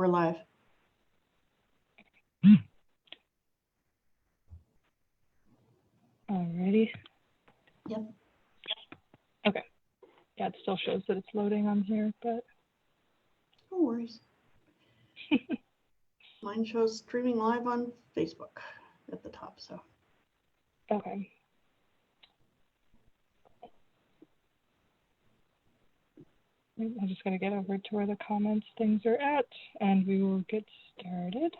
We're live. Alrighty. Yep. Okay. Yeah, it still shows that it's loading on here, but no worries. Mine shows streaming live on Facebook at the top, so. okay. I'm just going to get over to where the comments things are at, and we will get started.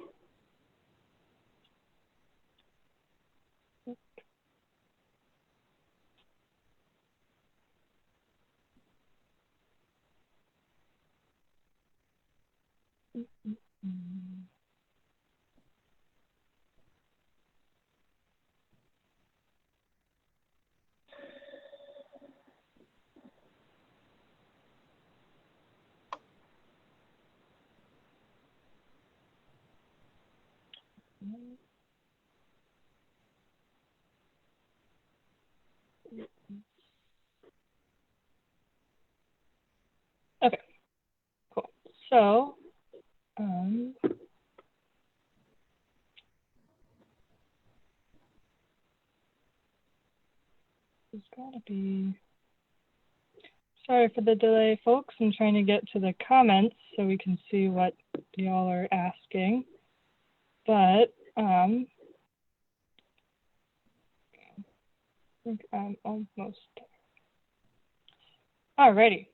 Okay, cool. So, there's got to be, sorry for the delay, folks. I'm trying to get to the comments so we can see what y'all are asking. But, I think I'm almost there. Alrighty.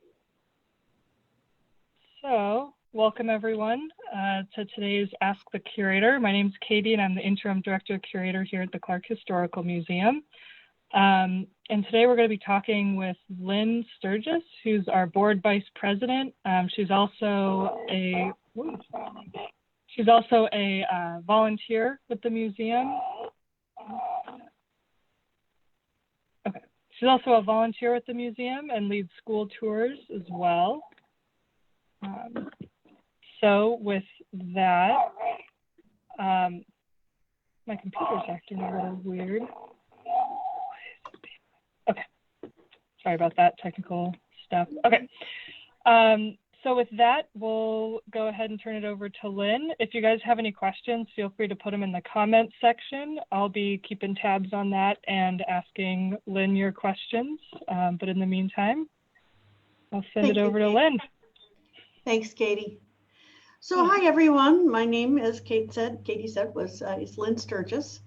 So, welcome everyone to today's Ask the Curator. My name is Katie and I'm the Interim Director Curator here at the Clerk Historical Museum. And today we're going to be talking with Lynn Sturgis, who's our Board Vice President. She's also a volunteer with the museum. Okay. She's also a volunteer with the museum and leads school tours as well. So with that, my computer's acting a little weird. Okay, sorry about that technical stuff. Okay, so with that, we'll go ahead and turn it over to Lynn. If you guys have any questions, feel free to put them in the comments section. I'll be keeping tabs on that and asking Lynn your questions. But in the meantime, I'll send it over to Lynn. Thanks, Katie. So hi everyone, my name, as Katie said, is Lynn Sturgis.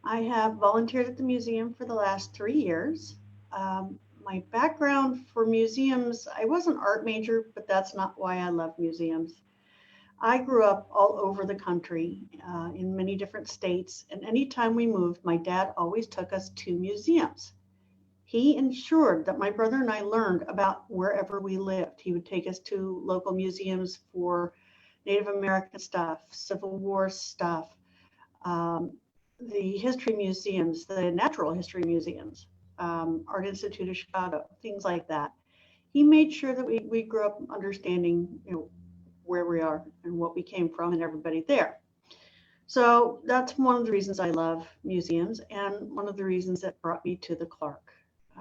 I have volunteered at the museum for the last 3 years. My background for museums, I was an art major, but that's not why I love museums. I grew up all over the country in many different states, and anytime we moved, my dad always took us to museums. He ensured that my brother and I learned about wherever we lived. He would take us to local museums for Native American stuff, Civil War stuff, the history museums, the natural history museums, Art Institute of Chicago, things like that. He made sure that we grew up understanding, where we are and what we came from and everybody there. So that's one of the reasons I love museums and one of the reasons that brought me to the Clerk.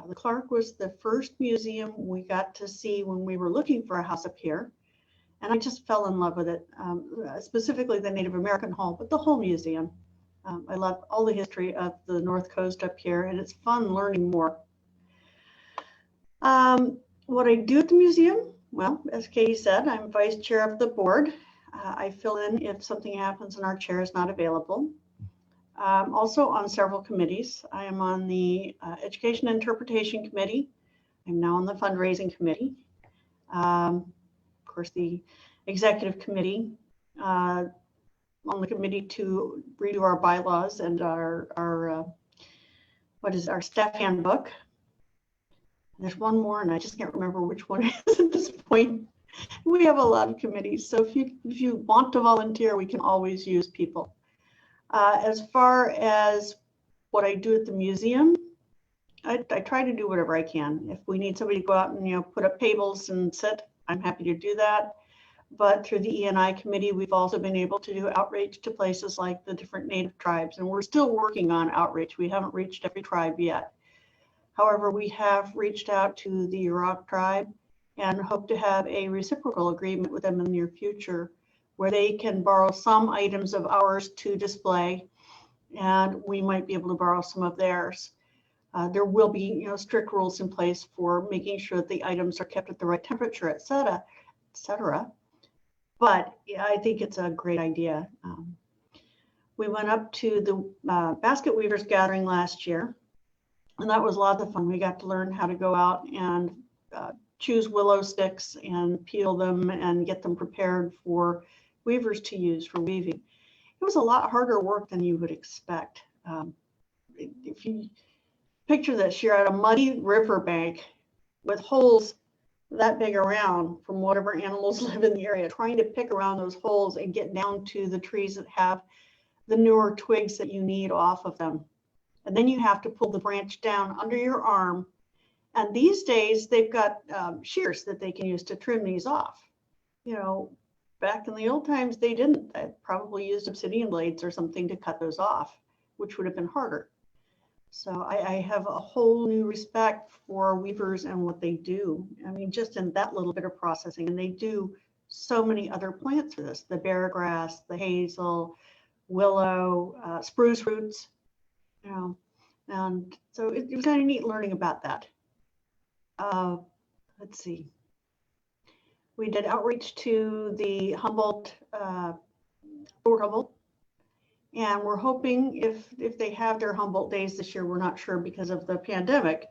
The Clerk was the first museum we got to see when we were looking for a house up here. And I just fell in love with it, specifically the Native American Hall, but the whole museum. I love all the history of the North Coast up here, and it's fun learning more. What I do at the museum, well, as Katie said, I'm vice chair of the board. I fill in if something happens and our chair is not available. Also on several committees. I am on the Education and Interpretation Committee. I'm now on the Fundraising Committee. Of course, the Executive Committee, on the committee to redo our bylaws and our staff handbook. There's one more, and I just can't remember which one it is at this point. We have a lot of committees, so if you want to volunteer, we can always use people. As far as what I do at the museum, I try to do whatever I can. If we need somebody to go out and put up tables and sit, I'm happy to do that. But through the E&I committee, we've also been able to do outreach to places like the different Native tribes, and we're still working on outreach. We haven't reached every tribe yet. However, we have reached out to the Yurok tribe and hope to have a reciprocal agreement with them in the near future, where they can borrow some items of ours to display, and we might be able to borrow some of theirs. There will be, strict rules in place for making sure that the items are kept at the right temperature, et cetera, et cetera. But yeah, I think it's a great idea. We went up to the basket weavers gathering last year, and that was lots of fun. We got to learn how to go out and choose willow sticks and peel them and get them prepared for weavers to use for weaving. It was a lot harder work than you would expect. If you picture this, you're at a muddy riverbank with holes that big around from whatever animals live in the area, trying to pick around those holes and get down to the trees that have the newer twigs that you need off of them. And then you have to pull the branch down under your arm. And these days they've got shears that they can use to trim these off. Back in the old times, they didn't. They probably used obsidian blades or something to cut those off, which would have been harder. So I have a whole new respect for weavers and what they do. I mean, just in that little bit of processing, and they do so many other plants for this, the bear grass, the hazel, willow, spruce roots, and so it was kind of neat learning about that. Let's see. We did outreach to the Humboldt, Fort Humboldt, and we're hoping if they have their Humboldt days this year, we're not sure because of the pandemic,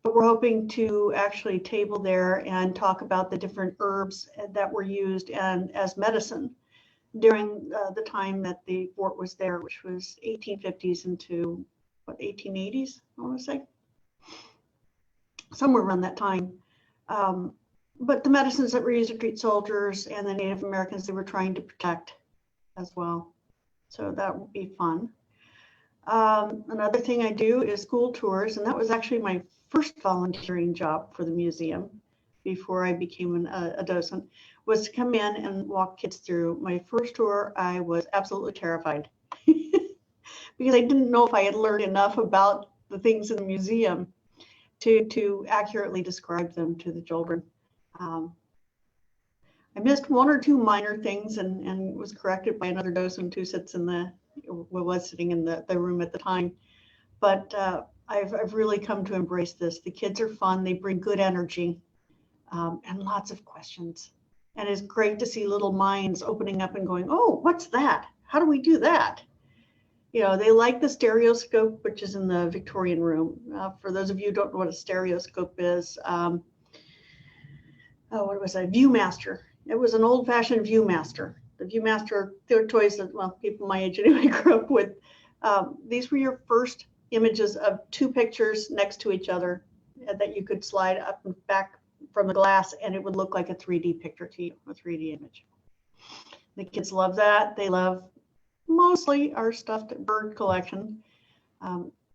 but we're hoping to actually table there and talk about the different herbs that were used and as medicine during the time that the fort was there, which was 1850s into 1880s, I want to say, somewhere around that time. But the medicines that were used to treat soldiers and the Native Americans they were trying to protect as well. So that will be fun. Another thing I do is school tours, and that was actually my first volunteering job for the museum before I became a docent, was to come in and walk kids through. My first tour, I was absolutely terrified because I didn't know if I had learned enough about the things in the museum to accurately describe them to the children. I missed one or two minor things and was corrected by another docent who was sitting in the room at the time. But I've really come to embrace this. The kids are fun. They bring good energy and lots of questions. And it's great to see little minds opening up and going, oh, what's that? How do we do that? They like the stereoscope, which is in the Victorian room. For those of you who don't know what a stereoscope is, what was that? Viewmaster. It was an old-fashioned Viewmaster. The Viewmaster, they were toys that, people my age anyway grew up with. These were your first images of two pictures next to each other that you could slide up and back from the glass, and it would look like a 3D picture to you, a 3D image. The kids love that. They love mostly our stuffed bird collection.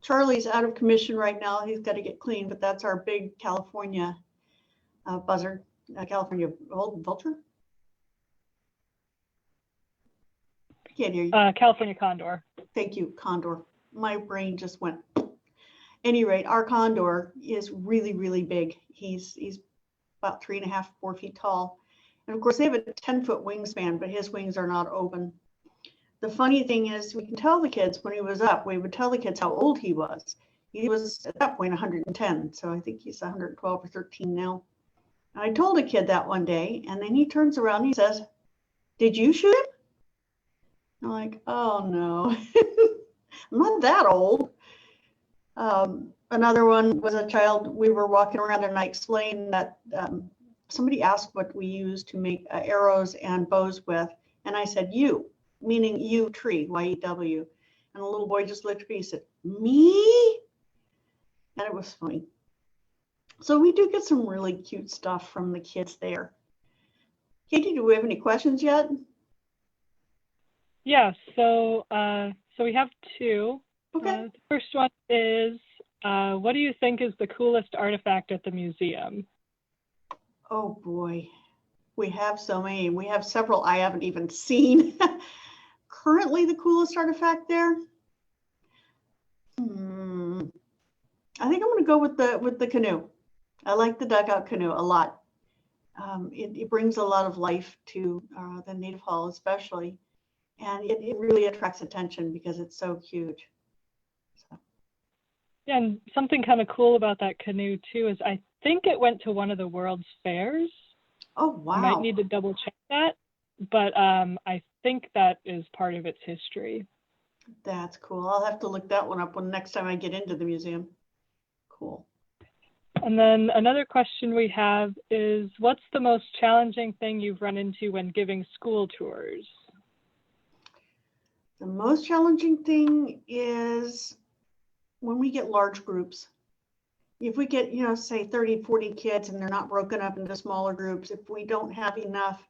Charlie's out of commission right now. He's got to get clean, but that's our big California buzzard, California vulture. I can't hear you. California condor. Thank you, condor. My brain just went. At any rate, our condor is really, really big. He's about 3.5, 4 feet tall. And of course, they have a 10-foot wingspan, but his wings are not open. The funny thing is, we can tell the kids when he was up, we would tell the kids how old he was. He was at that point 110, so I think he's 112 or 13 now. And I told a kid that one day, and then he turns around and he says, "Did you shoot him?" I'm like, oh no, I'm not that old. Another one was a child, we were walking around and I explained that somebody asked what we use to make arrows and bows with. And I said, you, meaning yew tree, Y-E-W. And the little boy just looked at me and said, me? And it was funny. So we do get some really cute stuff from the kids there. Katie, do we have any questions yet? Yeah, so we have two. Okay. The first one is, what do you think is the coolest artifact at the museum? Oh boy, we have so many. We have several I haven't even seen. Currently, the coolest artifact there? I think I'm going to go with the canoe. I like the dugout canoe a lot. It brings a lot of life to the Native Hall especially, and it really attracts attention because it's so huge. So. Yeah, and something kind of cool about that canoe too is I think it went to one of the World's Fairs. Oh, wow. I might need to double check that, but I think that is part of its history. That's cool. I'll have to look that one up when next time I get into the museum. Cool. And then another question we have is, what's the most challenging thing you've run into when giving school tours? The most challenging thing is when we get large groups. If we get, say 30, 40 kids and they're not broken up into smaller groups, if we don't have enough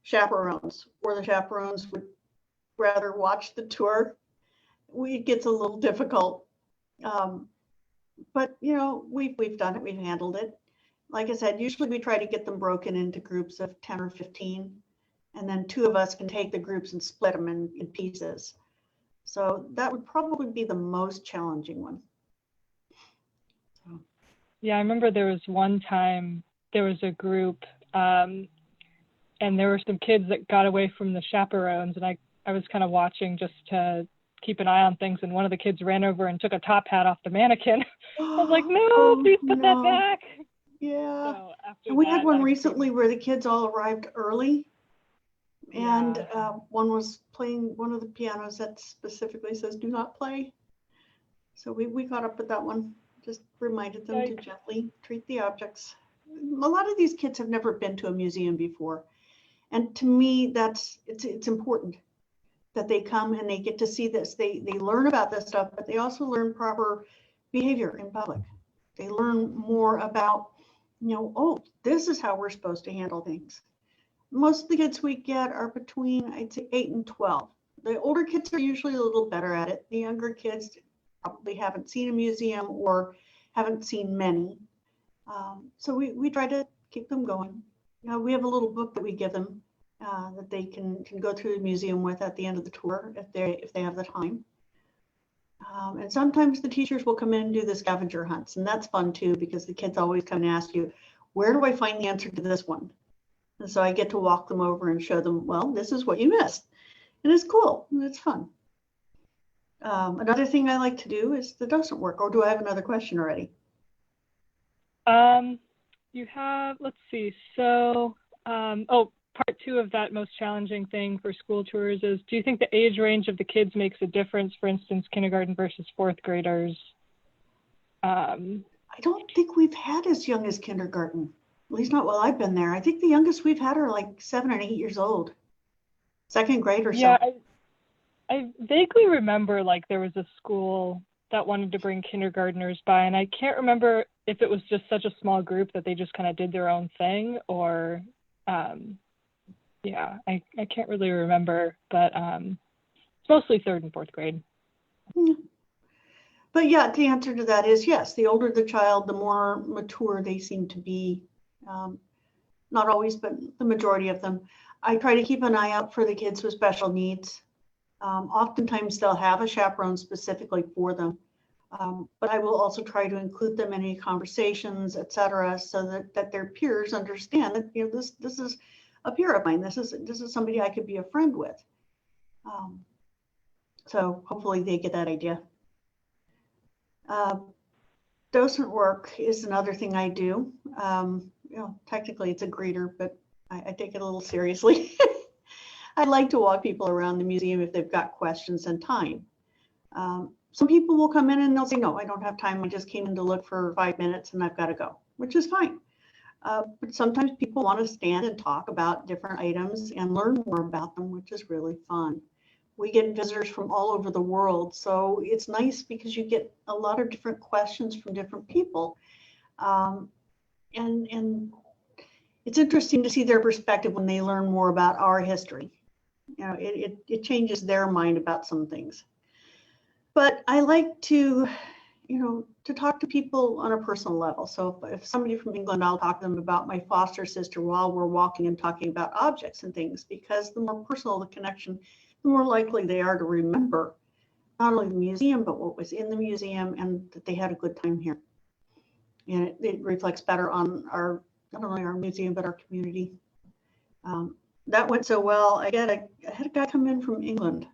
chaperones, or the chaperones would rather watch the tour, it gets a little difficult. But we've done it, we've handled it. Like I said, usually we try to get them broken into groups of 10 or 15, and then 2 of us can take the groups and split them in pieces. So that would probably be the most challenging one. So. Yeah, I remember there was one time there was a group and there were some kids that got away from the chaperones, and I was kind of watching just to keep an eye on things, and one of the kids ran over and took a top hat off the mannequin. I was like, no, please put that back. Yeah. So and we had one recently where the kids all arrived early, and one was playing one of the pianos that specifically says do not play. So we got up with that one, just reminded them to gently treat the objects. A lot of these kids have never been to a museum before, and to me it's important that they come and they get to see this. They learn about this stuff, but they also learn proper behavior in public. They learn more about, oh, this is how we're supposed to handle things. Most of the kids we get are between, I'd say, 8 and 12. The older kids are usually a little better at it. The younger kids probably haven't seen a museum or haven't seen many. So we try to keep them going. We have a little book that we give them that they can go through the museum with at the end of the tour if they have the time. And sometimes the teachers will come in and do the scavenger hunts, and that's fun too, because the kids always come and ask you, where do I find the answer to this one? And so I get to walk them over and show them, well, this is what you missed. And it's cool, and it's fun. Another thing I like to do is the docent work, or do I have another question already? You have, let's see, so, part 2 of that most challenging thing for school tours is, do you think the age range of the kids makes a difference, for instance, kindergarten versus 4th graders? I don't think we've had as young as kindergarten, at least not while I've been there. I think the youngest we've had are like 7 and 8 years old, 2nd grade or so. Yeah, I vaguely remember like there was a school that wanted to bring kindergartners by, and I can't remember if it was just such a small group that they just kind of did their own thing, or yeah, I can't really remember, but it's mostly 3rd and 4th grade. Yeah. But yeah, the answer to that is yes. The older the child, the more mature they seem to be. Not always, but the majority of them. I try to keep an eye out for the kids with special needs. Oftentimes they'll have a chaperone specifically for them, but I will also try to include them in any conversations, etc., so that their peers understand that this is a peer of mine. This is somebody I could be a friend with. So hopefully they get that idea. Docent work is another thing I do. Technically it's a greeter, but I take it a little seriously. I like to walk people around the museum if they've got questions and time. Some people will come in and they'll say, no, I don't have time. I just came in to look for 5 minutes and I've got to go, which is fine. But sometimes people want to stand and talk about different items and learn more about them, which is really fun. We get visitors from all over the world, so it's nice because you get a lot of different questions from different people. And it's interesting to see their perspective when they learn more about our history. It changes their mind about some things. But I like to talk to people on a personal level. So if somebody from England, I'll talk to them about my foster sister while we're walking and talking about objects and things, because the more personal the connection, the more likely they are to remember not only the museum, but what was in the museum and that they had a good time here. And it reflects better on our not only our museum, but our community. That went so well. I had a guy come in from England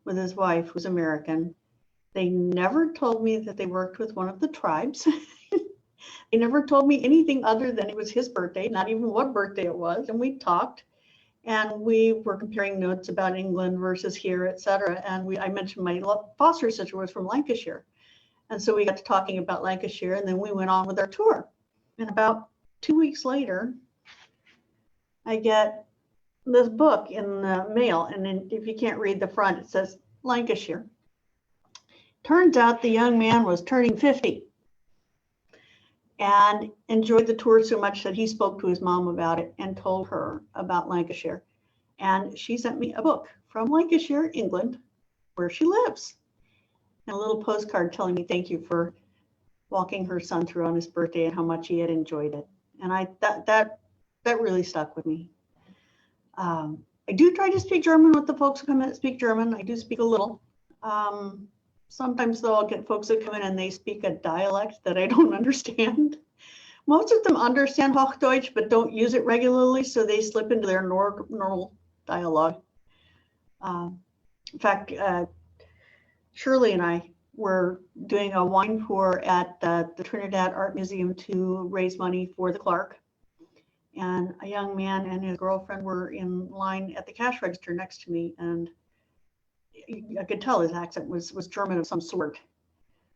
with his wife, who's American. They never told me that they worked with one of the tribes. They never told me anything other than it was his birthday, not even what birthday it was. And we talked, and we were comparing notes about England versus here, et cetera. And I mentioned my foster sister was from Lancashire. And so we got to talking about Lancashire, and then we went on with our tour. And about 2 weeks later, I get this book in the mail. And then if you can't read the front, it says Lancashire. Turns out the young man was turning 50 and enjoyed the tour so much that he spoke to his mom about it and told her about Lancashire. And she sent me a book from Lancashire, England, where she lives, and a little postcard telling me thank you for walking her son through on his birthday and how much he had enjoyed it. And that really stuck with me. I do try to speak German with the folks who come in that speak German. I do speak a little. Sometimes though, I'll get folks that come in and they speak a dialect that I don't understand. Most of them understand Hochdeutsch, but don't use it regularly, so they slip into their normal dialogue. In fact, Shirley and I were doing a wine pour at the Trinidad Art Museum to raise money for the Clerk. And a young man and his girlfriend were in line at the cash register next to me, and I could tell his accent was German of some sort.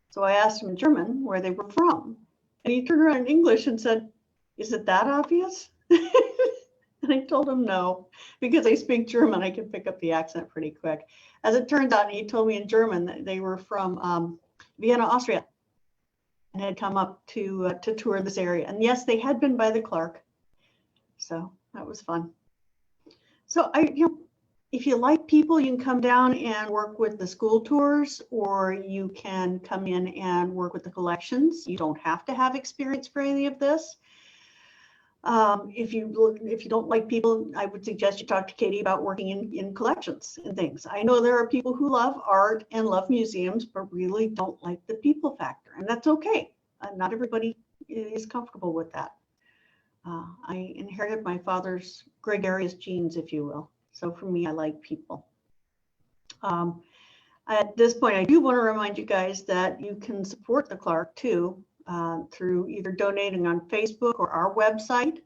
So I asked him in German where they were from. And he turned around in English and said, "Is it that obvious?" And I told him no, because I speak German, I can pick up the accent pretty quick. As it turns out, he told me in German that they were from Vienna, Austria, and had come up to tour this area. And yes, they had been by the Clerk. So that was fun. So if you like people, you can come down and work with the school tours, or you can come in and work with the collections. You don't have to have experience for any of this. If you don't like people, I would suggest you talk to Katie about working in collections and things. I know there are people who love art and love museums, but really don't like the people factor, and that's okay. Not everybody is comfortable with that. I inherited my father's gregarious genes, if you will. So for me, I like people. At this point, I do want to remind you guys that you can support the Clerk too through either donating on Facebook or our website.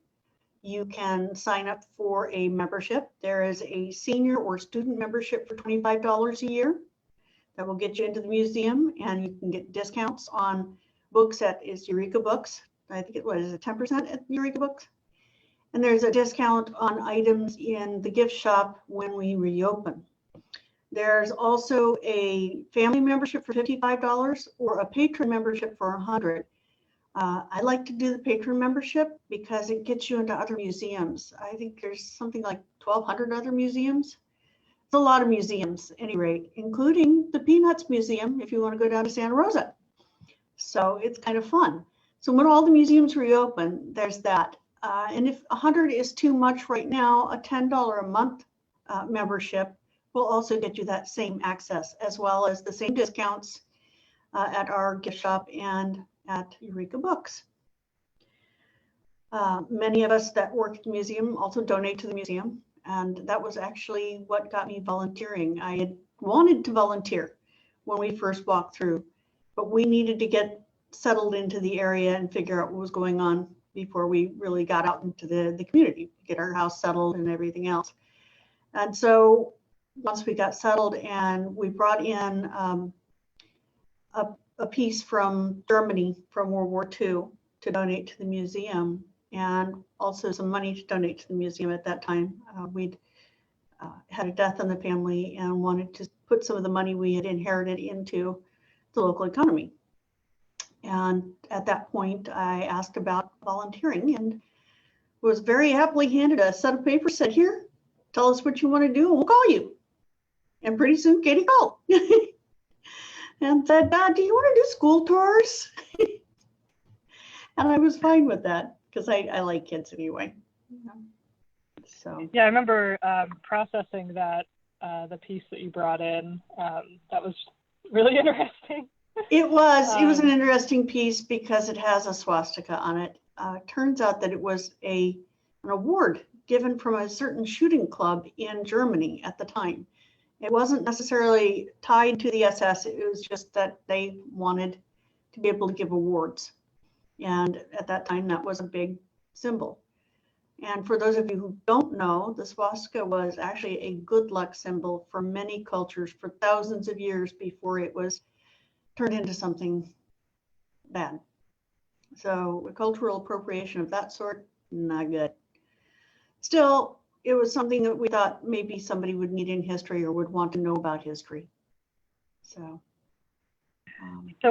You can sign up for a membership. There is a senior or student membership for $25 a year that will get you into the museum, and you can get discounts on books at Eureka Books. I think it was 10% at Eureka Books. And there's a discount on items in the gift shop when we reopen. There's also a family membership for $55 or a patron membership for $100. I like to do the patron membership because it gets you into other museums. I think there's something like 1,200 other museums. It's a lot of museums, at any rate, including the Peanuts Museum if you want to go down to Santa Rosa. So it's kind of fun. So when all the museums reopen, there's that. And if 100 is too much right now, a $10 a month membership will also get you that same access, as well as the same discounts at our gift shop and at Eureka Books. Many of us that work at the museum also donate to the museum, and that was actually what got me volunteering. I had wanted to volunteer when we first walked through, but we needed to get settled into the area and figure out what was going on before we really got out into the community, get our house settled and everything else. And so once we got settled, and we brought in a piece from Germany from World War II to donate to the museum, and also some money to donate to the museum at that time. We'd had a death in the family and wanted to put some of the money we had inherited into the local economy. And at that point, I asked about volunteering and was very happily handed a set of papers, said, "Here, tell us what you want to do and we'll call you." And pretty soon Katie called and said, "Do you want to do school tours?" And I was fine with that because I like kids anyway. So yeah, I remember processing that the piece that you brought in. That was really interesting. It was an interesting piece because it has a swastika on it, turns out that it was an award given from a certain shooting club in Germany at the time. It wasn't necessarily tied to the SS. It was just that they wanted to be able to give awards. And at that time, that was a big symbol. And for those of you who don't know, the swastika was actually a good luck symbol for many cultures for thousands of years before it was turned into something bad. So a cultural appropriation of that sort, not good. Still, it was something that we thought maybe somebody would need in history or would want to know about history. So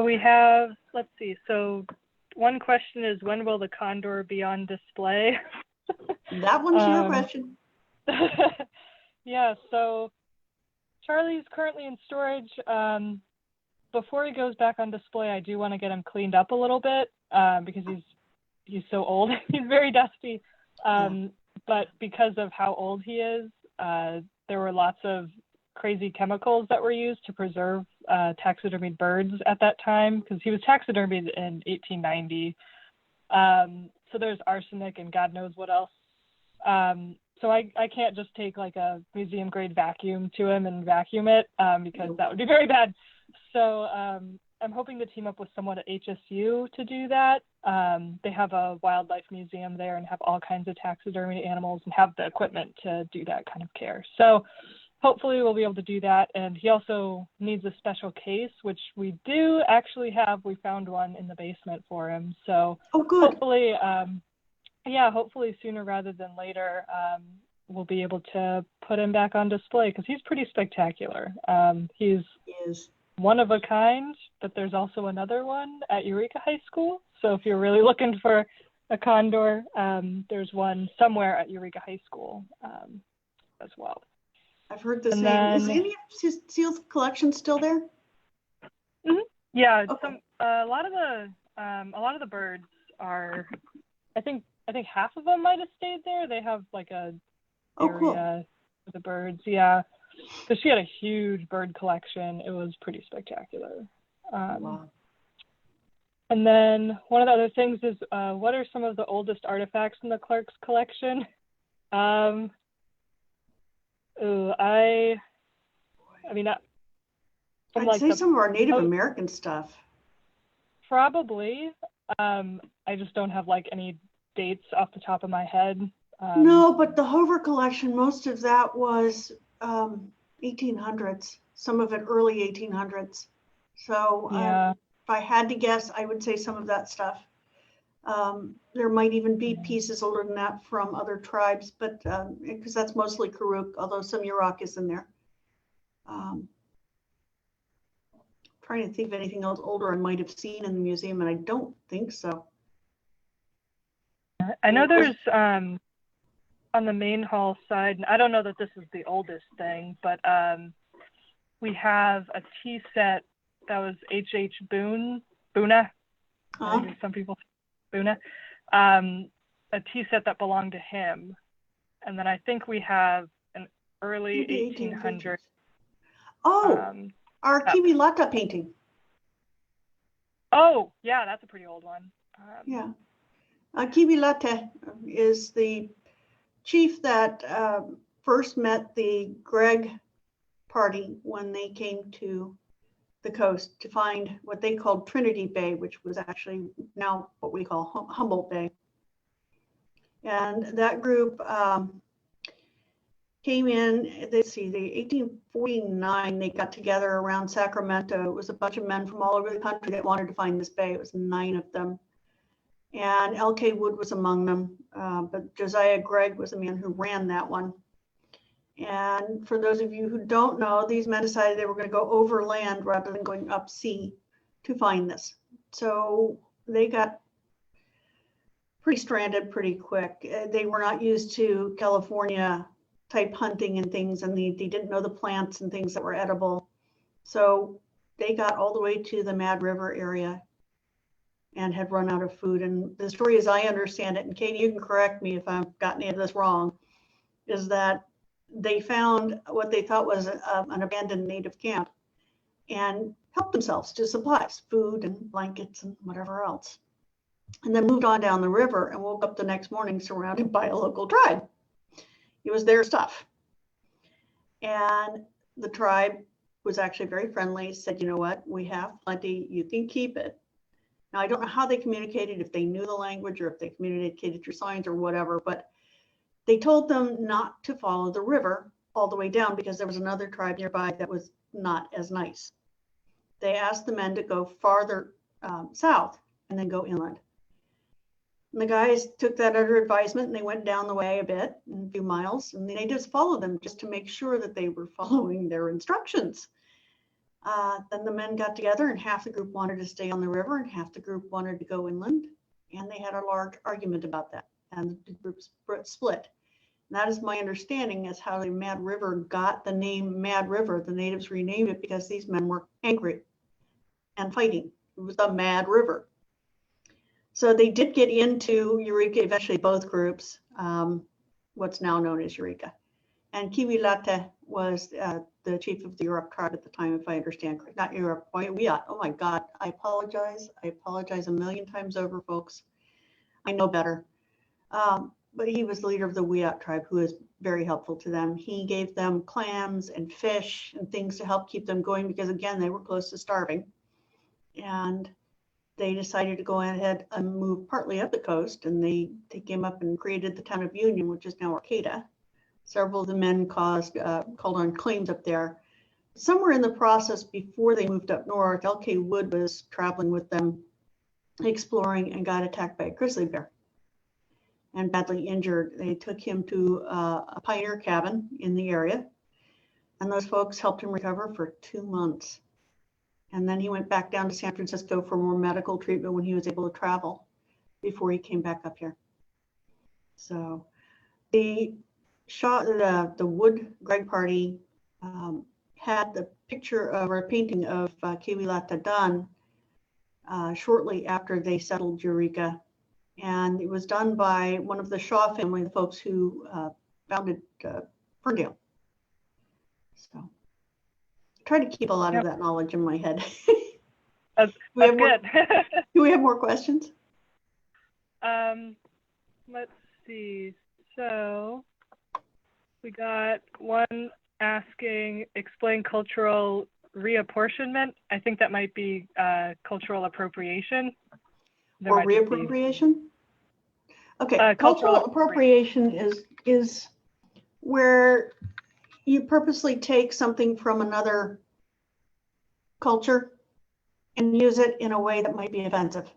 we have, let's see, so one question is, when will the Condor be on display? That one's your question. Yeah, so Charlie's currently in storage. Before he goes back on display, I do want to get him cleaned up a little bit because he's so old. He's very dusty. But because of how old he is, there were lots of crazy chemicals that were used to preserve taxidermied birds at that time, because he was taxidermied in 1890. So there's arsenic and God knows what else. So I can't just take like a museum grade vacuum to him and vacuum it because that would be very bad. So I'm hoping to team up with someone at HSU to do that. They have a wildlife museum there and have all kinds of taxidermy animals and have the equipment to do that kind of care. So hopefully we'll be able to do that. And he also needs a special case, which we do actually have. We found one in the basement for him. So hopefully, hopefully sooner rather than later, we'll be able to put him back on display because he's pretty spectacular. He is one of a kind, but there's also another one at Eureka High School. So if you're really looking for a condor, there's one somewhere at Eureka High School as well. I've heard the same. Is any of Seal's collection still there? Mm-hmm. Yeah, okay. A lot of the birds are. I think half of them might have stayed there. They have like a area for the birds. Yeah, because she had a huge bird collection. It was pretty spectacular. Wow. And then one of the other things is, what are some of the oldest artifacts in the Clerk's collection? I'd say some of our Native American stuff. Probably. I just don't have like any dates off the top of my head. No, but the Hoover collection, most of that was 1800s, some of it early 1800s. So if I had to guess, I would say some of that stuff. There might even be pieces older than that from other tribes, but because that's mostly Karuk, although some Yurok is in there. Trying to think of anything else older I might have seen in the museum, and I don't think so. I know there's on the main hall side, and I don't know that this is the oldest thing, but we have a tea set that was H.H. Boona. Some people say Boona. A tea set that belonged to him. And then I think we have an early 1800s. Our Kiwilata painting. Oh, yeah, that's a pretty old one. Kiwilata is the chief that first met the Gregg party when they came to the coast to find what they called Trinity Bay, which was actually now what we call Humboldt Bay. And that group came in, the 1849, they got together around Sacramento. It was a bunch of men from all over the country that wanted to find this bay. It was 9 of them. And L.K. Wood was among them, but Josiah Gregg was the man who ran that one. And for those of you who don't know, these men decided they were going to go overland rather than going up sea to find this. So they got pretty stranded pretty quick. They were not used to California type hunting and things, and they didn't know the plants and things that were edible. So they got all the way to the Mad River area and had run out of food. And the story, as I understand it, and Katie, you can correct me if I've got any of this wrong, is that they found what they thought was an abandoned native camp and helped themselves to supplies, food and blankets and whatever else. and then moved on down the river and woke up the next morning surrounded by a local tribe. It was their stuff. And the tribe was actually very friendly, said, you know what, we have plenty, you can keep it. Now, I don't know how they communicated, if they knew the language or if they communicated through signs or whatever, but they told them not to follow the river all the way down because there was another tribe nearby that was not as nice. They asked the men to go farther south and then go inland. And the guys took that under advisement and they went down the way a bit, a few miles, and the natives followed them just to make sure that they were following their instructions. Then the men got together and half the group wanted to stay on the river and half the group wanted to go inland. And they had a large argument about that and the groups split. And that is my understanding is how the Mad River got the name Mad River. The natives renamed it because these men were angry and fighting. It was the Mad River. So they did get into Eureka, eventually both groups, what's now known as Eureka. And Kiwilata was the chief of the Europe tribe at the time, if I understand correctly. Not Europe, Wiyat. Oh my God, I apologize. I apologize a million times over, folks. I know better. But he was the leader of the Wiyat tribe, who was very helpful to them. He gave them clams and fish and things to help keep them going because, again, they were close to starving. And they decided to go ahead and move partly up the coast, and they came up and created the town of Union, which is now Arcata. Several of the men called on claims up there. Somewhere in the process before they moved up north, L.K. Wood was traveling with them, exploring, and got attacked by a grizzly bear and badly injured. They took him to a pioneer cabin in the area, and those folks helped him recover for 2 months. And then he went back down to San Francisco for more medical treatment when he was able to travel before he came back up here. So the Wood Greg party had the picture of or a painting of Kiwilata done shortly after they settled Eureka. And it was done by one of the Shaw family, the folks who founded Ferndale. So try to keep a lot of that knowledge in my head. That's good. Do we have more questions? Let's see. So we got one asking, explain cultural reapportionment. I think that might be cultural appropriation. Or reappropriation? Okay, cultural appropriation is where you purposely take something from another culture and use it in a way that might be offensive.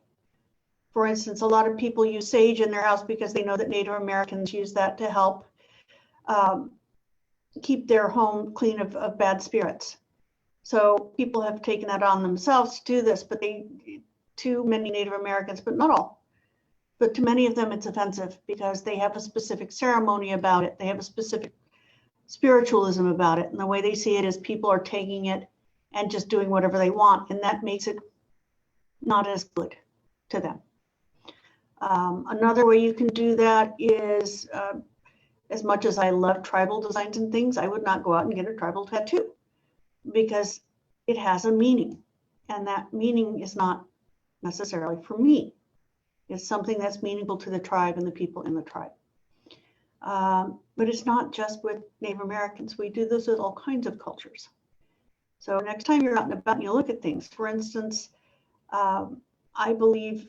For instance, a lot of people use sage in their house because they know that Native Americans use that to help keep their home clean of bad spirits. So people have taken that on themselves to do this, but to many Native Americans, but not all. But to many of them, it's offensive because they have a specific ceremony about it. They have a specific spiritualism about it. And the way they see it is people are taking it and just doing whatever they want. And that makes it not as good to them. Another way you can do that is, as much as I love tribal designs and things, I would not go out and get a tribal tattoo because it has a meaning. And that meaning is not necessarily for me. It's something that's meaningful to the tribe and the people in the tribe. But it's not just with Native Americans. We do this with all kinds of cultures. So next time you're out and about and you look at things, for instance, I believe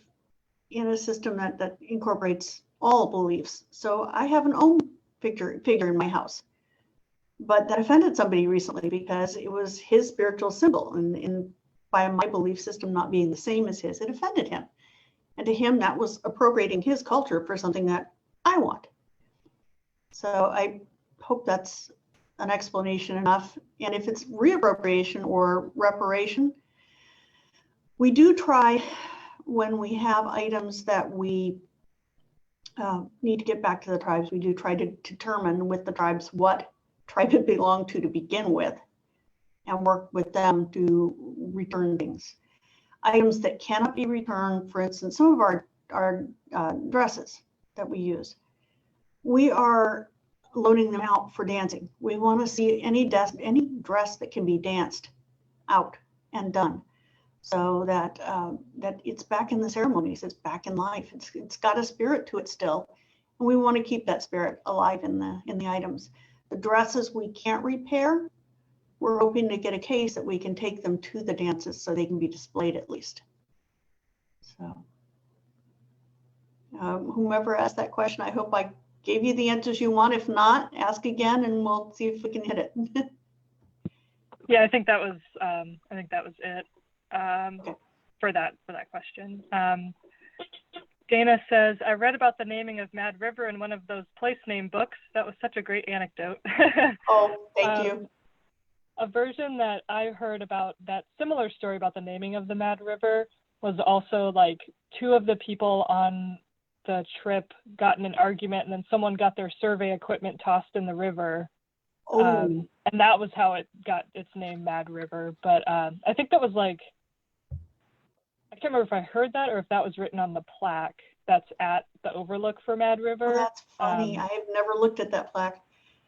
in a system that incorporates all beliefs. So I have an Om figure in my house, but that offended somebody recently because it was his spiritual symbol, and by my belief system not being the same as his, it offended him. And to him, that was appropriating his culture for something that I want. So I hope that's an explanation enough. And if it's reappropriation or reparation, we do try when we have items that we need to get back to the tribes, we do try to determine with the tribes what tribe it belonged to begin with and work with them to return things. Items that cannot be returned, for instance, some of our dresses that we use, we are loaning them out for dancing. We want to see any dress that can be danced out and done. so that that it's back in the ceremonies, it's back in life. It's got a spirit to it still, and we want to keep that spirit alive in the items. The dresses we can't repair. We're hoping to get a case that we can take them to the dances so they can be displayed at least. So, whomever asked that question, I hope I gave you the answers you want. If not, ask again, and we'll see if we can hit it. Yeah, I think that was it Okay. for that question. Dana says, I read about the naming of Mad River in one of those place name books. That was such a great anecdote. Oh, thank you. A version that I heard about that similar story about the naming of the Mad River was also like two of the people on the trip got in an argument, and then someone got their survey equipment tossed in the river. And that was how it got its name, Mad River. But I think that was like, I can't remember if I heard that or if that was written on the plaque that's at the overlook for Mad River. Oh, that's funny. I have never looked at that plaque.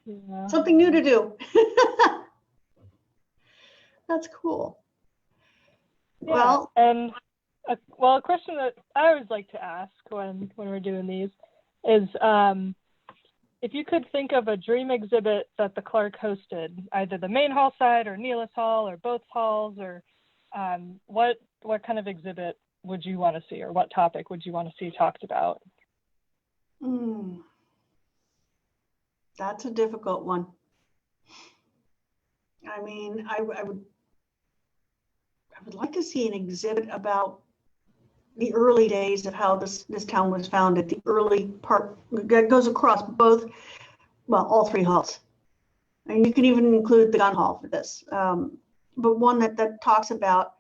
Yeah. Something new to do. That's cool. Yeah. Well, and a question that I always like to ask when we're doing these is if you could think of a dream exhibit that the Clerk hosted, either the main hall side or Neelis Hall or both halls, or what kind of exhibit would you want to see, or what topic would you want to see talked about? That's a difficult one. I mean, I would like to see an exhibit about the early days of how this town was founded, the early part that goes across both, well, all three halls. And you can even include the gun hall for this. But one that talks about,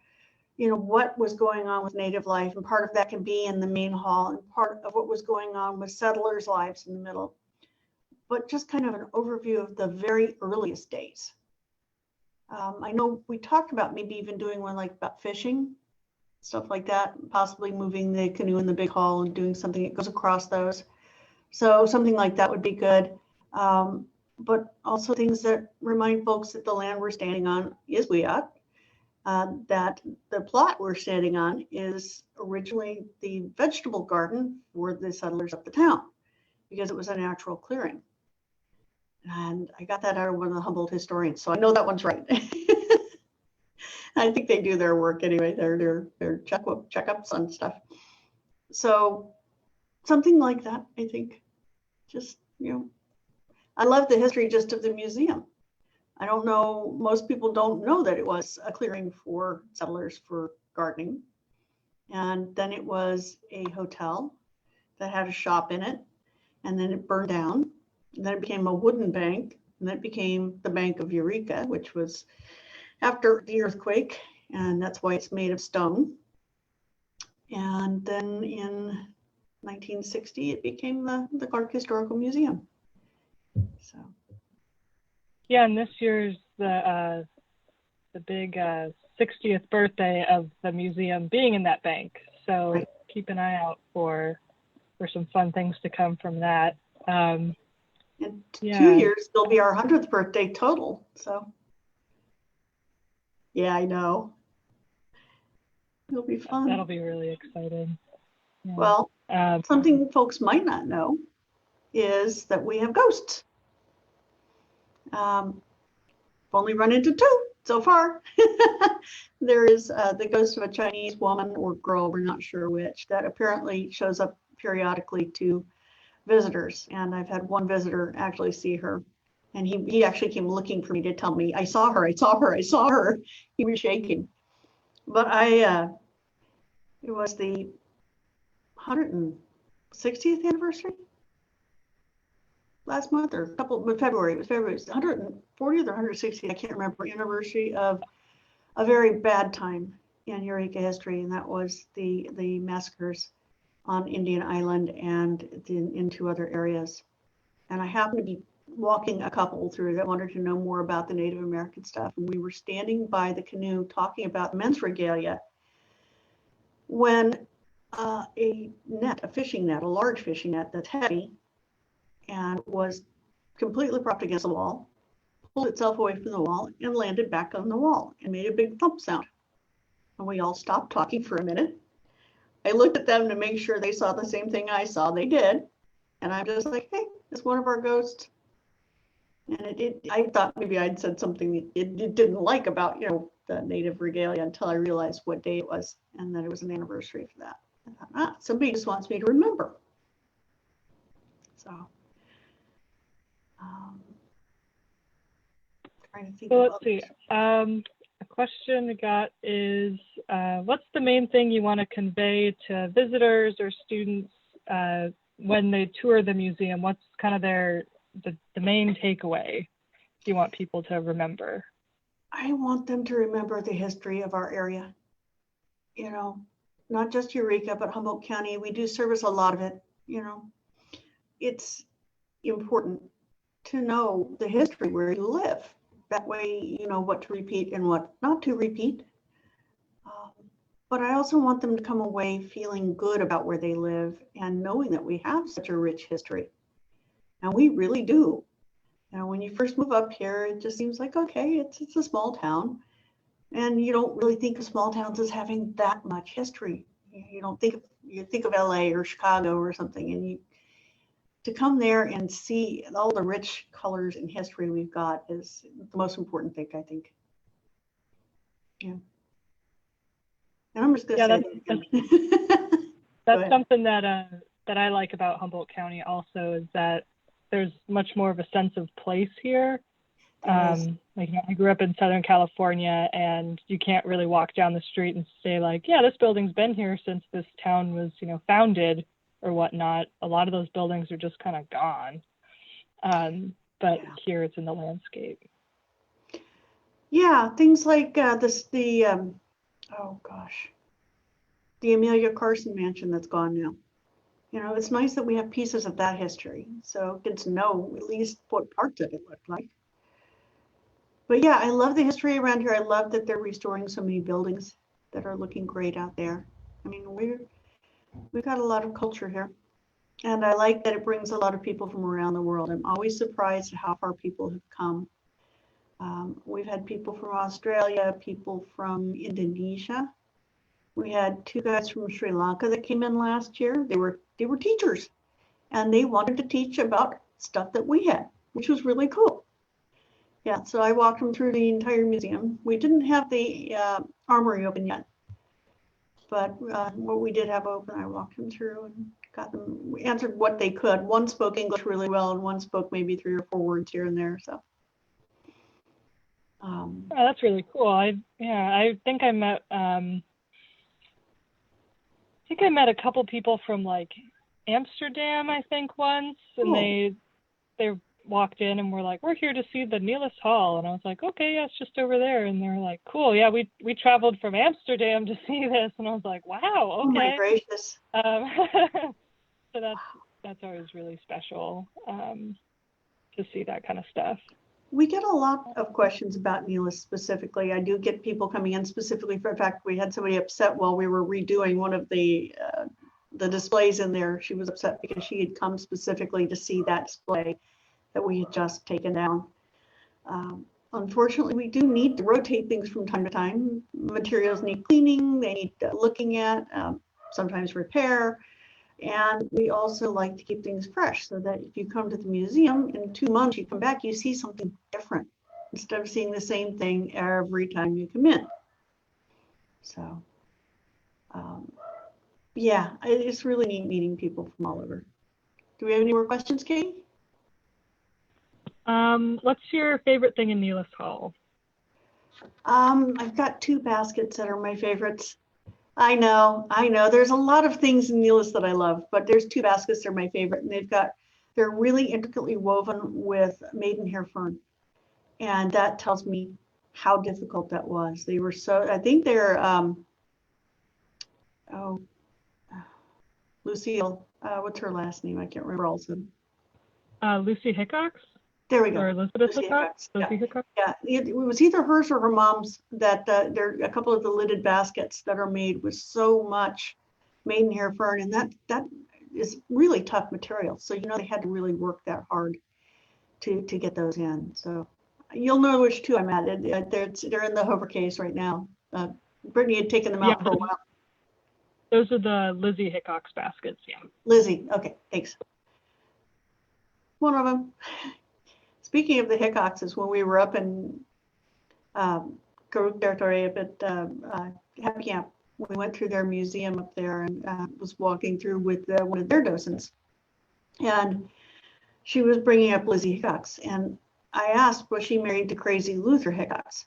you know, what was going on with native life, and part of that can be in the main hall, and part of what was going on with settlers' lives in the middle. But just kind of an overview of the very earliest days. I know we talked about maybe even doing one like about fishing, stuff like that, possibly moving the canoe in the big hall and doing something that goes across those. So something like that would be good. But also things that remind folks that the land we're standing on is Weat, that the plot we're standing on is originally the vegetable garden for the settlers of the town, because it was a natural clearing. And I got that out of one of the Humboldt historians, so I know that one's right. I think they do their work anyway, their checkups on stuff. So something like that, I think. Just, you know, I love the history just of the museum. I don't know, most people don't know that it was a clearing for settlers for gardening. And then it was a hotel that had a shop in it, and then it burned down. And then it became a wooden bank, and then it became the Bank of Eureka, which was after the earthquake, and that's why it's made of stone. And then in 1960, it became the Clark Historical Museum. So. Yeah, and this year's the big 60th birthday of the museum being in that bank. So right. Keep an eye out for some fun things to come from that. In 2 years, it'll be our 100th birthday total. So, yeah, I know. It'll be fun. That'll be really exciting. Yeah. Well, something folks might not know is that we have ghosts. I've only run into 2 so far. There is the ghost of a Chinese woman or girl, we're not sure which, that apparently shows up periodically to visitors, and I've had one visitor actually see her, and he actually came looking for me to tell me, I saw her. He was shaking. But it was the 160th anniversary last month, or February. It was February. It was 140th or 160th, I can't remember, anniversary of a very bad time in Eureka history, and that was the massacres on Indian Island and in 2 other areas. And I happened to be walking a couple through that wanted to know more about the Native American stuff. And we were standing by the canoe talking about men's regalia when a fishing net, a large fishing net that's heavy and was completely propped against the wall, pulled itself away from the wall and landed back on the wall and made a big thump sound. And we all stopped talking for a minute. I looked at them to make sure they saw the same thing I saw. They did. And I'm just like, hey, it's one of our ghosts. And I thought maybe I'd said something it didn't like about, the native regalia until I realized what day it was and that it was an anniversary for that. I thought, somebody just wants me to remember. So, trying to think So of let's see. A question we got is, what's the main thing you want to convey to visitors or students when they tour the museum? What's kind of the main takeaway you want people to remember? I want them to remember the history of our area. Not just Eureka, but Humboldt County. We do service a lot of it. It's important to know the history where you live. That way, you know what to repeat and what not to repeat. But I also want them to come away feeling good about where they live and knowing that we have such a rich history. And we really do. When you first move up here, it just seems like, okay, it's a small town. And you don't really think of small towns as having that much history. You think of LA or Chicago or something, and to come there and see all the rich colors and history we've got is the most important thing, I think. Yeah. And I'm just going to say that's something that I like about Humboldt County also, is that there's much more of a sense of place here. I grew up in Southern California, and you can't really walk down the street and say like, yeah, this building's been here since this town was, founded or whatnot. A lot of those buildings are just kind of gone. But here it's in the landscape. Yeah, things like the Amelia Carson Mansion that's gone now. It's nice that we have pieces of that history, so kids know at least what parts of it look like. But yeah, I love the history around here. I love that they're restoring so many buildings that are looking great out there. I mean, we've got a lot of culture here. And I like that it brings a lot of people from around the world. I'm always surprised at how far people have come. We've had people from Australia, people from Indonesia. We had 2 guys from Sri Lanka that came in last year. They were teachers, and they wanted to teach about stuff that we had, which was really cool. Yeah, so I walked them through the entire museum. We didn't have the armory open yet, but what we did have open, I walked them through and got them, answered what they could. One spoke English really well, and one spoke maybe 3 or 4 words here and there. So. Oh, that's really cool. I think I met a couple people from like Amsterdam, I think once, and they walked in and were like, we're here to see the Neelis Hall, and I was like, okay, yeah, it's just over there. And they were like, cool, yeah, we traveled from Amsterdam to see this, and I was like, wow, okay. Oh my gracious. So that's always really special to see that kind of stuff. We get a lot of questions about Neelis specifically. I do get people coming in specifically for, in fact, we had somebody upset while we were redoing one of the displays in there. She was upset because she had come specifically to see that display that we had just taken down. Unfortunately, we do need to rotate things from time to time. Materials need cleaning, they need looking at, sometimes repair. And we also like to keep things fresh so that if you come to the museum in 2 months, you come back, you see something different instead of seeing the same thing every time you come in. So, yeah, it's really neat meeting people from all over. Do we have any more questions, Katie? What's your favorite thing in Neelis Hall? I've got 2 baskets that are my favorites. I know. There's a lot of things in Neelis that I love, but there's 2 baskets that are my favorite, and they're really intricately woven with maidenhair fern. And that tells me how difficult that was. They were I think they're, Lucille, what's her last name? I can't remember also. Lucy Hickox? There we go. Or Elizabeth Hickox? Yeah. Hickox? Yeah, it was either hers or her mom's that there are a couple of the lidded baskets that are made with so much maidenhair fern, and that is really tough material. So they had to really work that hard to get those in. So you'll know which 2 I'm at. They're in the hover case right now. Brittany had taken them out for a while. Those are the Lizzie Hickox baskets, yeah. Lizzie, okay, thanks. One of them. Speaking of the Hickoxes, when we were up in Karuk territory up at Happy Camp, we went through their museum up there and was walking through with one of their docents. And she was bringing up Lizzie Hickox. And I asked, was she married to crazy Luther Hickox?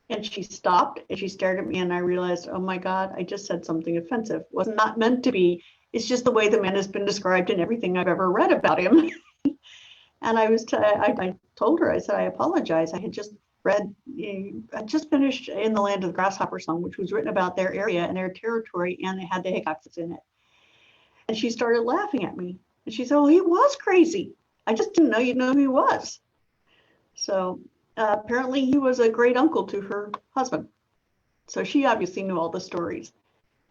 And she stopped and she stared at me and I realized, oh my God, I just said something offensive. It was not meant to be. It's just the way the man has been described in everything I've ever read about him. And I told her, I said, I apologize. I had just read, I just finished In the Land of the Grasshopper Song, which was written about their area and their territory, and it had the Hickoxes in it. And she started laughing at me. And she said, oh, he was crazy. I just didn't know you'd know who he was. So apparently he was a great uncle to her husband. So she obviously knew all the stories.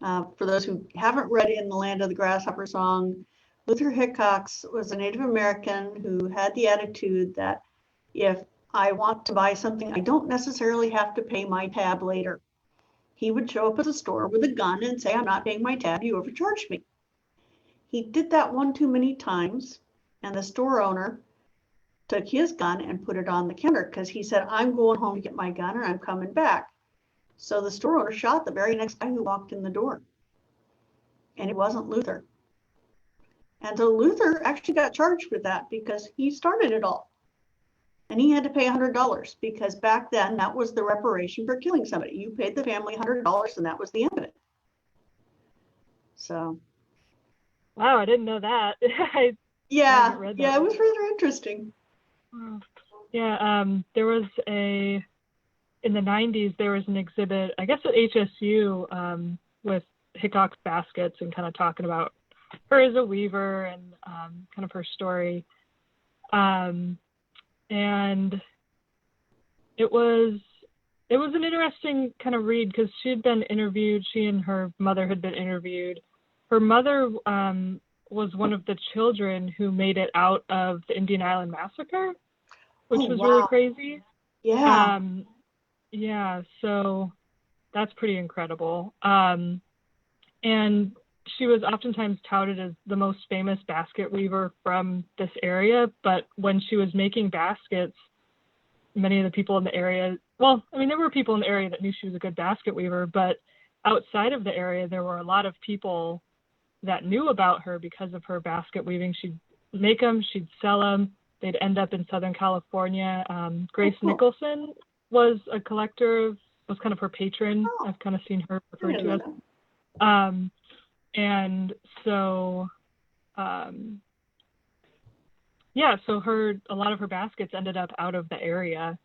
For those who haven't read In the Land of the Grasshopper Song, Luther Hickox was a Native American who had the attitude that if I want to buy something, I don't necessarily have to pay my tab later. He would show up at the store with a gun and say, I'm not paying my tab, you overcharged me. He did that one too many times, and the store owner took his gun and put it on the counter because he said, I'm going home to get my gun and I'm coming back. So the store owner shot the very next guy who walked in the door. And it wasn't Luther. And so Luther actually got charged with that because he started it all. And he had to pay $100 because back then that was the reparation for killing somebody. You paid the family $100 and that was the end of it. So. Wow, I didn't know that. Yeah, it was rather interesting. Yeah, there was in the 90s, there was an exhibit, I guess at HSU, with Hickox baskets and kind of talking about her as a weaver and kind of her story. And it was an interesting kind of read because she had been interviewed, she and her mother had been interviewed. Her mother was one of the children who made it out of the Indian Island Massacre, which was really crazy. Yeah. Yeah, so that's pretty incredible. And she was oftentimes touted as the most famous basket weaver from this area, but when she was making baskets, many of the people in the area, well, I mean, there were people in the area that knew she was a good basket weaver, but outside of the area, there were a lot of people that knew about her because of her basket weaving. She'd make them, she'd sell them, they'd end up in Southern California. Grace Nicholson was a collector, was kind of her patron. I've kind of seen her referred to as. And so, so a lot of her baskets ended up out of the area,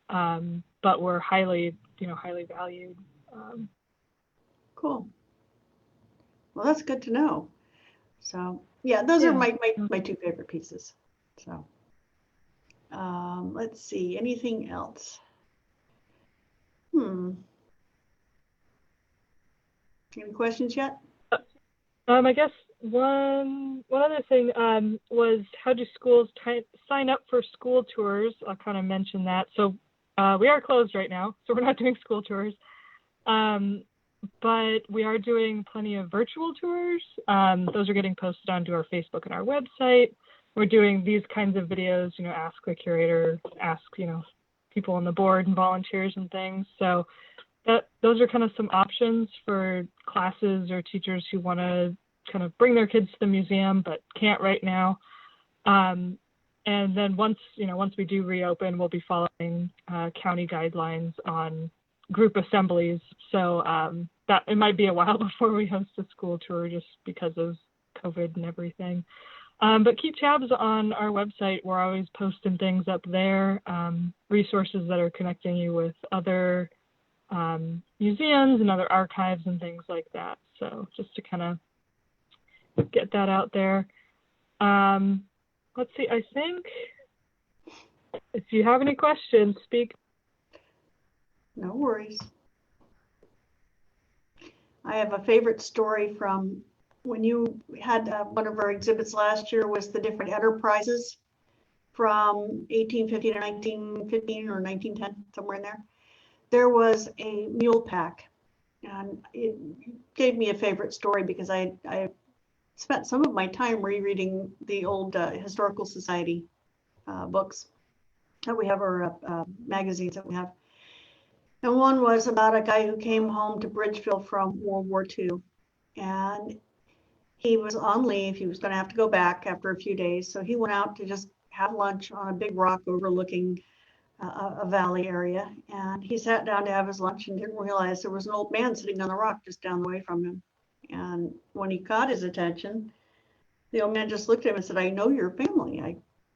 but were highly valued. Cool. Well, that's good to know. So, yeah, those are my two favorite pieces. So, let's see, anything else? Any questions yet? I guess one other thing was, how do schools sign up for school tours? I'll kind of mention that. So we are closed right now, so we're not doing school tours. But we are doing plenty of virtual tours. Those are getting posted onto our Facebook and our website. We're doing these kinds of videos, ask the curator, ask, people on the board and volunteers and things. So those are kind of some options for classes or teachers who want to kind of bring their kids to the museum but can't right now. And then once we do reopen, we'll be following county guidelines on group assemblies. So that it might be a while before we host a school tour just because of COVID and everything. But keep tabs on our website. We're always posting things up there, resources that are connecting you with other museums and other archives and things like that. So just to kind of get that out there. Let's see, I think if you have any questions, speak. No worries. I have a favorite story from when you had one of our exhibits last year was the different enterprises from 1850 to 1915 or 1910, somewhere in there. There was a mule pack And it gave me a favorite story because I spent some of my time rereading the old Historical Society books that we have, or magazines that we have. And one was about a guy who came home to Bridgeville from World War II. And he was on leave. He was going to have to go back after a few days. So he went out to just have lunch on a big rock overlooking a valley area. And he sat down to have his lunch and didn't realize there was an old man sitting on the rock just down the way from him. And when he caught his attention, the old man just looked at him and said, "I know your family."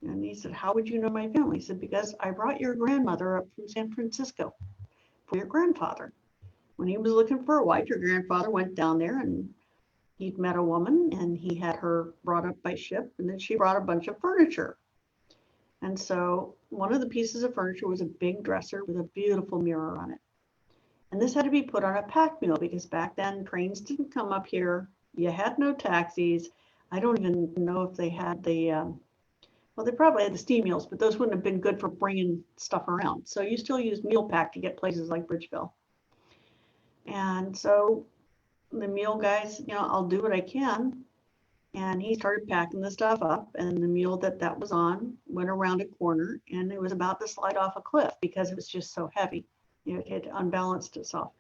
And he said, "How would you know my family?" He said, "Because I brought your grandmother up from San Francisco for your grandfather. When he was looking for a wife, your grandfather went down there and he'd met a woman and he had her brought up by ship, and then she brought a bunch of furniture. And so one of the pieces of furniture was a big dresser with a beautiful mirror on it. And this had to be put on a pack mule because back then trains didn't come up here. You had no taxis. I don't even know if they had well, they probably had the steam mules, but those wouldn't have been good for bringing stuff around. So you still use mule pack to get places like Bridgeville. And so the mule guys, I'll do what I can. And he started packing the stuff up, and the mule that was on went around a corner, and it was about to slide off a cliff because it was just so heavy. It had unbalanced itself.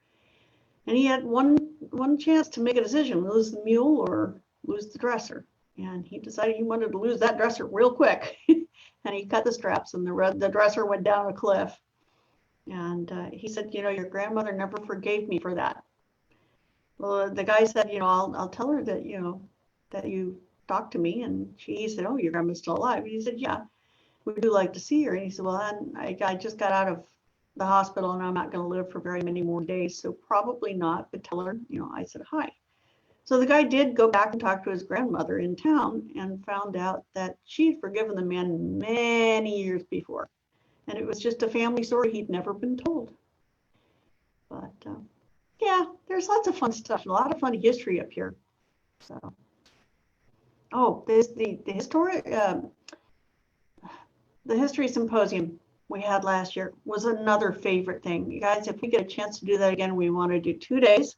And he had one chance to make a decision: lose the mule or lose the dresser. And he decided he wanted to lose that dresser real quick. And he cut the straps, and the dresser went down a cliff. And he said, "Your grandmother never forgave me for that." Well, the guy said, I'll tell her that, that you talked to me. And he said, "Oh, your grandma's still alive?" And he said, "Yeah, would you like to see her?" And he said, "Well, I just got out of the hospital and I'm not going to live for very many more days, so probably not, but tell her, I said hi." So the guy did go back and talk to his grandmother in town and found out that she had forgiven the man many years before. And it was just a family story he'd never been told. But yeah, there's lots of fun stuff, a lot of fun history up here. So, the history symposium we had last year was another favorite thing. You guys, if we get a chance to do that again, we want to do 2 days.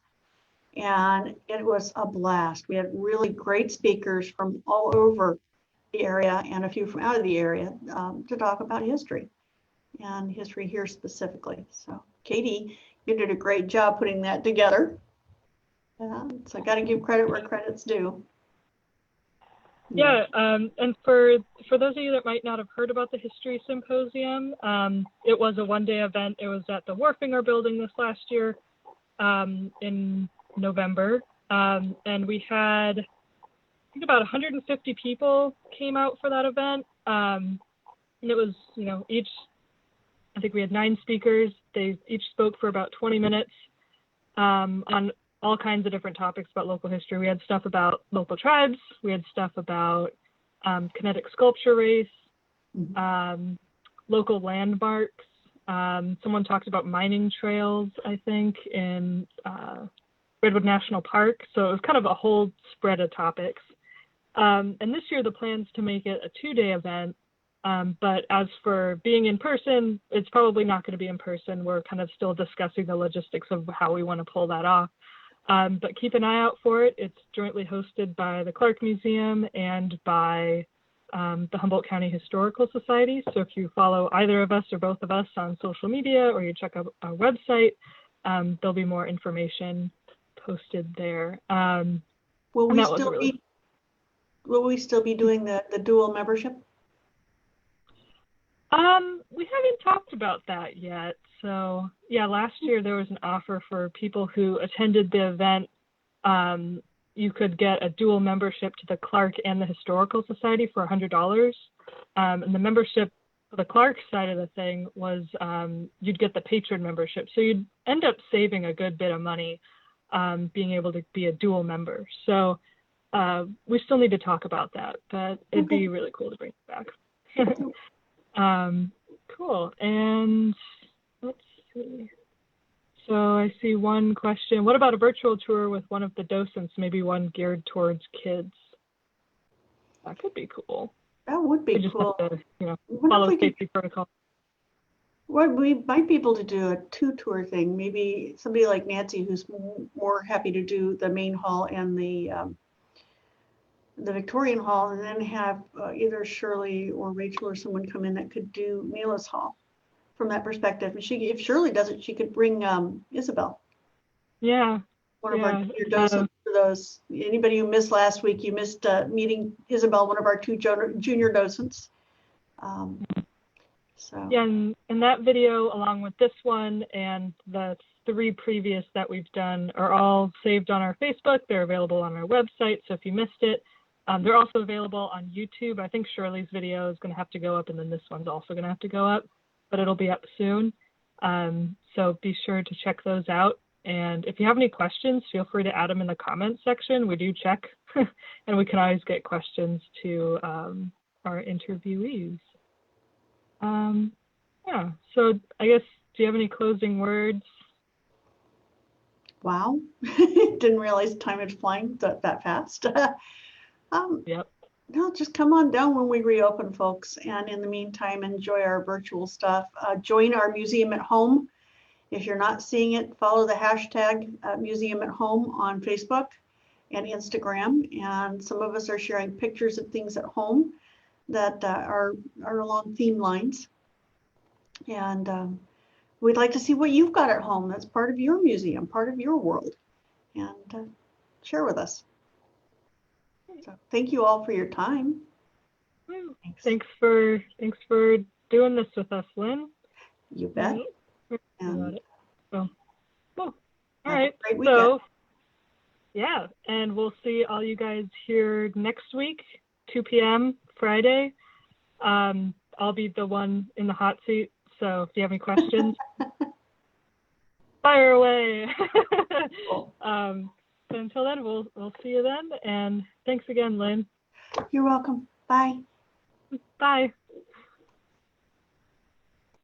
And it was a blast. We had really great speakers from all over the area and a few from out of the area to talk about history, and history here specifically. So Katie, you did a great job putting that together. So I got to give credit where credit's due. Yeah, and for those of you that might not have heard about the History Symposium, it was a one-day event. It was at the Wharfinger building this last year in November, and we had, I think, about 150 people came out for that event. And it was, I think we had 9 speakers. They each spoke for about 20 minutes on all kinds of different topics about local history. We had stuff about local tribes. We had stuff about kinetic sculpture race, local landmarks. Someone talked about mining trails, I think, in Redwood National Park. So it was kind of a whole spread of topics. And this year the plan's to make it a 2-day event. But as for being in person, it's probably not going to be in person. We're kind of still discussing the logistics of how we want to pull that off. But keep an eye out for it. It's jointly hosted by the Clerk Museum and by the Humboldt County Historical Society. So if you follow either of us or both of us on social media, or you check out our website, there'll be more information posted there. Will we still be doing the dual membership? We haven't talked about that yet. So yeah, last year there was an offer for people who attended the event. You could get a dual membership to the Clark and the Historical Society for $100. And the membership for the Clark side of the thing was you'd get the patron membership. So you'd end up saving a good bit of money being able to be a dual member. So we still need to talk about that, but it'd be really cool to bring it back. Cool. And let's see. So I see one question. What about a virtual tour with one of the docents, maybe one geared towards kids? That could be cool. That would be just cool. have to, follow safety protocol. Well, we might be able to do a two-tour thing. Maybe somebody like Nancy, who's more happy to do the main hall and the Victorian Hall, and then have either Shirley or Rachel or someone come in that could do Mila's Hall from that perspective. And if Shirley does it, she could bring Isabel. Yeah. One of our junior docents for those. Anybody who missed last week, you missed meeting Isabel, one of our two junior docents. Yeah, and that video, along with this one and the 3 previous that we've done, are all saved on our Facebook. They're available on our website, so if you missed it, they're also available on YouTube. I think Shirley's video is going to have to go up, and then this one's also going to have to go up, but it'll be up soon. So be sure to check those out. And if you have any questions, feel free to add them in the comments section. We do check, and we can always get questions to our interviewees. Yeah, so I guess, do you have any closing words? Wow, didn't realize time is flying that fast. Yep. No, just come on down when we reopen, folks. And in the meantime, enjoy our virtual stuff. Join our Museum at Home. If you're not seeing it, follow the hashtag Museum at Home on Facebook and Instagram. And some of us are sharing pictures of things at home that are along theme lines. And we'd like to see what you've got at home that's part of your museum, part of your world, and share with us. So thank you all for your time. Thanks for doing this with us, Lynn. You bet. And, so, cool. All right. So, yeah, and we'll see all you guys here next week, 2 p.m. Friday. I'll be the one in the hot seat, so if you have any questions, fire away. Cool. So until then, we'll see you then, and thanks again, Lynn. You're welcome. Bye. Bye.